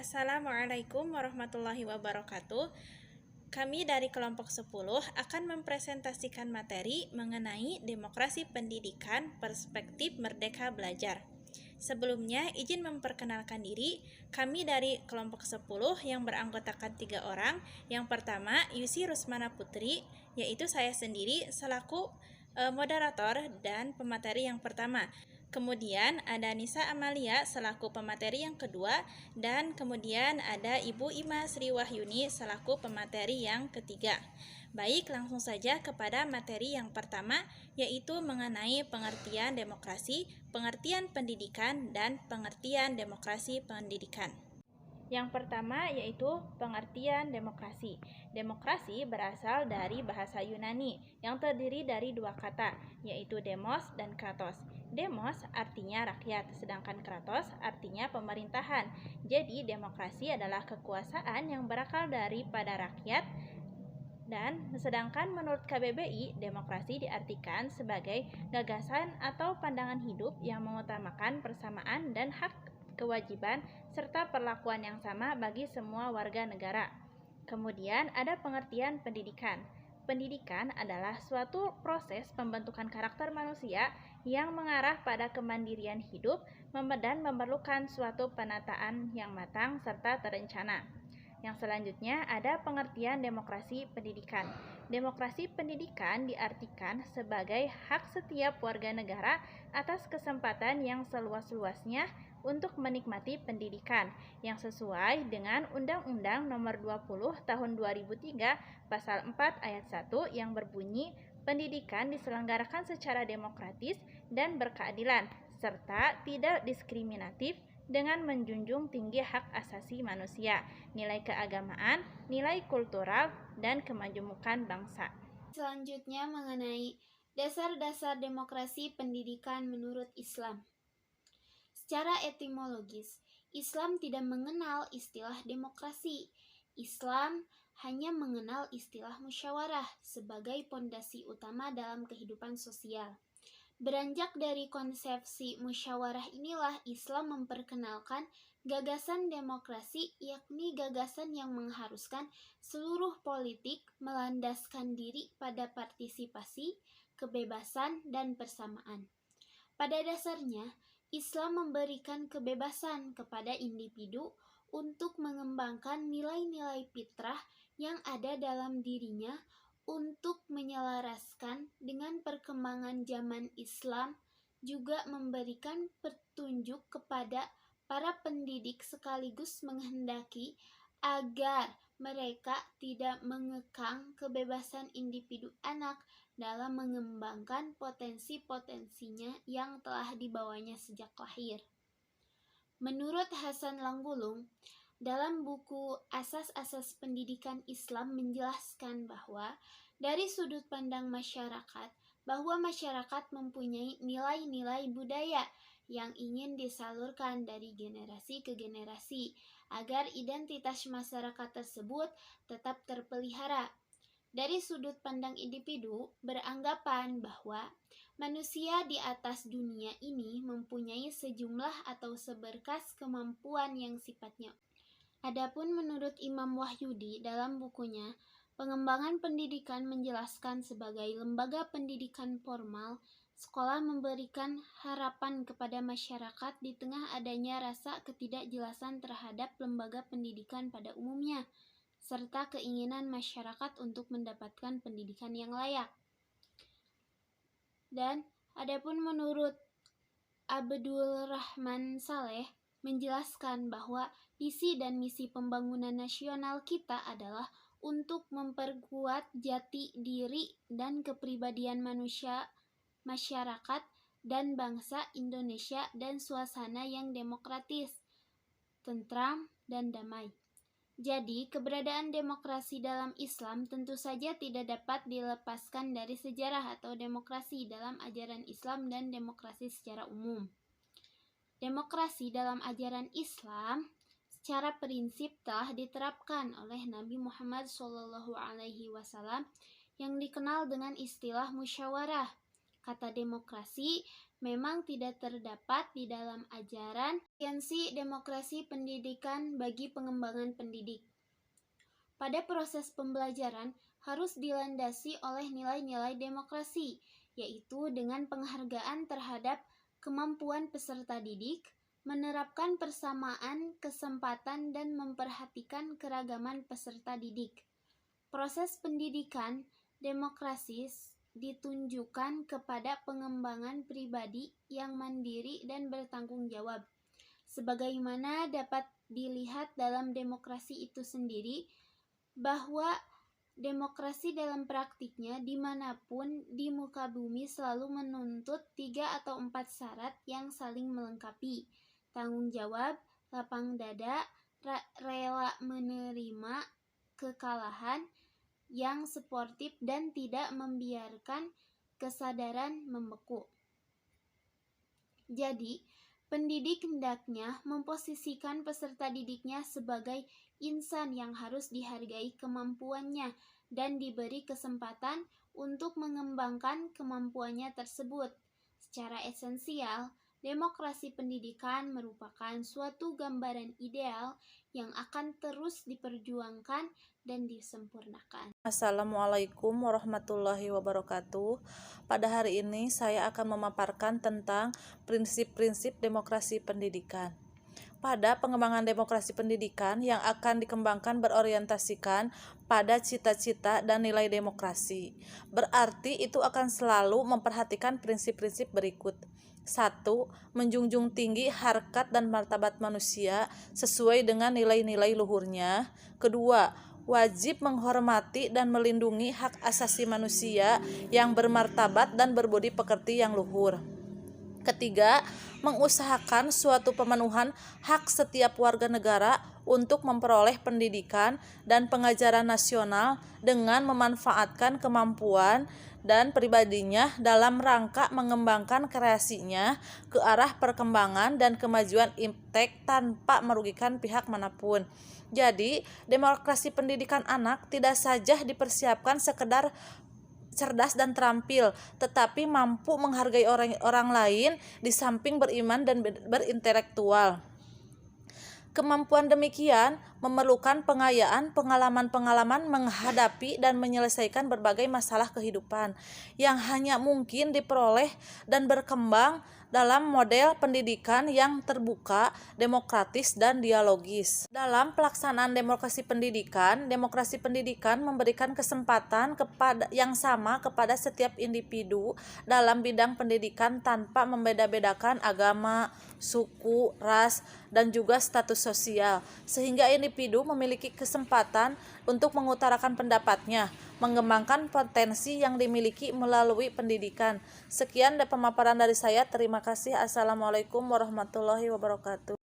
Assalamualaikum warahmatullahi wabarakatuh. Kami dari kelompok 10 akan mempresentasikan materi mengenai demokrasi pendidikan perspektif merdeka belajar. Sebelumnya, izin memperkenalkan diri. Kami dari kelompok 10 yang beranggotakan 3 orang. Yang pertama, Yusi Rusmana Putri, yaitu saya sendiri selaku moderator dan pemateri yang pertama. Kemudian ada Nisa Amalia selaku pemateri yang kedua, dan kemudian ada Ibu Ima Sri Wahyuni selaku pemateri yang ketiga. Baik, langsung saja kepada materi yang pertama, yaitu mengenai pengertian demokrasi, pengertian pendidikan, dan pengertian demokrasi pendidikan. Yang pertama yaitu pengertian demokrasi. Demokrasi berasal dari bahasa Yunani yang terdiri dari dua kata, yaitu demos dan kratos. Demos artinya rakyat, sedangkan kratos artinya pemerintahan. Jadi demokrasi adalah kekuasaan yang berakal daripada rakyat. Dan sedangkan menurut KBBI, demokrasi diartikan sebagai gagasan atau pandangan hidup yang mengutamakan persamaan dan hak, kewajiban, serta perlakuan yang sama bagi semua warga negara. Kemudian ada pengertian pendidikan. Pendidikan adalah suatu proses pembentukan karakter manusia yang mengarah pada kemandirian hidup dan memerlukan suatu penataan yang matang serta terencana. Yang selanjutnya ada pengertian demokrasi pendidikan. Demokrasi pendidikan diartikan sebagai hak setiap warga negara atas kesempatan yang seluas-luasnya untuk menikmati pendidikan yang sesuai dengan Undang-Undang Nomor 20 Tahun 2003 Pasal 4 Ayat 1 yang berbunyi, pendidikan diselenggarakan secara demokratis dan berkeadilan serta tidak diskriminatif dengan menjunjung tinggi hak asasi manusia, nilai keagamaan, nilai kultural, dan kemajemukan bangsa. Selanjutnya mengenai dasar-dasar demokrasi pendidikan menurut Islam. Secara etimologis, Islam tidak mengenal istilah demokrasi. Islam hanya mengenal istilah musyawarah sebagai pondasi utama dalam kehidupan sosial. Beranjak dari konsepsi musyawarah inilah Islam memperkenalkan gagasan demokrasi, yakni gagasan yang mengharuskan seluruh politik melandaskan diri pada partisipasi, kebebasan, dan persamaan. Pada dasarnya, Islam memberikan kebebasan kepada individu untuk mengembangkan nilai-nilai fitrah yang ada dalam dirinya untuk menyelaraskan dengan perkembangan zaman Islam, juga memberikan petunjuk kepada para pendidik sekaligus menghendaki agar mereka tidak mengekang kebebasan individu anak dalam mengembangkan potensi-potensinya yang telah dibawanya sejak lahir. Menurut Hasan Langgulung, dalam buku Asas-Asas Pendidikan Islam menjelaskan bahwa dari sudut pandang masyarakat, bahwa masyarakat mempunyai nilai-nilai budaya yang ingin disalurkan dari generasi ke generasi agar identitas masyarakat tersebut tetap terpelihara. Dari sudut pandang individu, beranggapan bahwa manusia di atas dunia ini mempunyai sejumlah atau seberkas kemampuan yang sifatnya. Adapun menurut Imam Wahyudi dalam bukunya Pengembangan Pendidikan menjelaskan sebagai lembaga pendidikan formal, sekolah memberikan harapan kepada masyarakat di tengah adanya rasa ketidakjelasan terhadap lembaga pendidikan pada umumnya, serta keinginan masyarakat untuk mendapatkan pendidikan yang layak. Dan adapun menurut Abdul Rahman Saleh menjelaskan bahwa visi dan misi pembangunan nasional kita adalah untuk memperkuat jati diri dan kepribadian masyarakat dan bangsa Indonesia dan suasana yang demokratis, tentram, dan damai. Jadi, keberadaan demokrasi dalam Islam tentu saja tidak dapat dilepaskan dari sejarah atau demokrasi dalam ajaran Islam dan demokrasi secara umum. Demokrasi dalam ajaran Islam secara prinsip telah diterapkan oleh Nabi Muhammad SAW yang dikenal dengan istilah musyawarah. Kata demokrasi memang tidak terdapat di dalam ajaran esensi demokrasi pendidikan bagi pengembangan pendidik. Pada proses pembelajaran harus dilandasi oleh nilai-nilai demokrasi, yaitu dengan penghargaan terhadap kemampuan peserta didik, menerapkan persamaan kesempatan dan memperhatikan keragaman peserta didik. Proses pendidikan demokrasis ditunjukkan kepada pengembangan pribadi yang mandiri dan bertanggung jawab. Sebagaimana dapat dilihat dalam demokrasi itu sendiri, bahwa demokrasi dalam praktiknya dimanapun di muka bumi selalu menuntut 3 atau 4 syarat yang saling melengkapi: tanggung jawab, lapang dada, rela menerima kekalahan, yang sportif, dan tidak membiarkan kesadaran membeku. Jadi, pendidik hendaknya memposisikan peserta didiknya sebagai insan yang harus dihargai kemampuannya dan diberi kesempatan untuk mengembangkan kemampuannya tersebut. Secara esensial, demokrasi pendidikan merupakan suatu gambaran ideal yang akan terus diperjuangkan dan disempurnakan. Assalamualaikum warahmatullahi wabarakatuh. Pada hari ini saya akan memaparkan tentang prinsip-prinsip demokrasi pendidikan. Pada pengembangan demokrasi pendidikan yang akan dikembangkan berorientasikan pada cita-cita dan nilai demokrasi. Berarti itu akan selalu memperhatikan prinsip-prinsip berikut. 1. Menjunjung tinggi harkat dan martabat manusia sesuai dengan nilai-nilai luhurnya. Kedua, wajib menghormati dan melindungi hak asasi manusia yang bermartabat dan berbudi pekerti yang luhur. Ketiga, mengusahakan suatu pemenuhan hak setiap warga negara untuk memperoleh pendidikan dan pengajaran nasional dengan memanfaatkan kemampuan dan pribadinya dalam rangka mengembangkan kreasinya ke arah perkembangan dan kemajuan iptek tanpa merugikan pihak manapun. Jadi, demokrasi pendidikan anak tidak saja dipersiapkan sekedar cerdas dan terampil, tetapi mampu menghargai orang lain di samping beriman dan berintelektual. Kemampuan demikian memerlukan pengayaan pengalaman-pengalaman menghadapi dan menyelesaikan berbagai masalah kehidupan yang hanya mungkin diperoleh dan berkembang dalam model pendidikan yang terbuka, demokratis, dan dialogis. Dalam pelaksanaan demokrasi pendidikan memberikan kesempatan yang sama kepada setiap individu dalam bidang pendidikan tanpa membeda-bedakan agama, suku, ras, dan juga status sosial, sehingga individu memiliki kesempatan untuk mengutarakan pendapatnya, mengembangkan potensi yang dimiliki melalui pendidikan. Sekian pemaparan dari saya. Terima kasih. Assalamualaikum warahmatullahi wabarakatuh.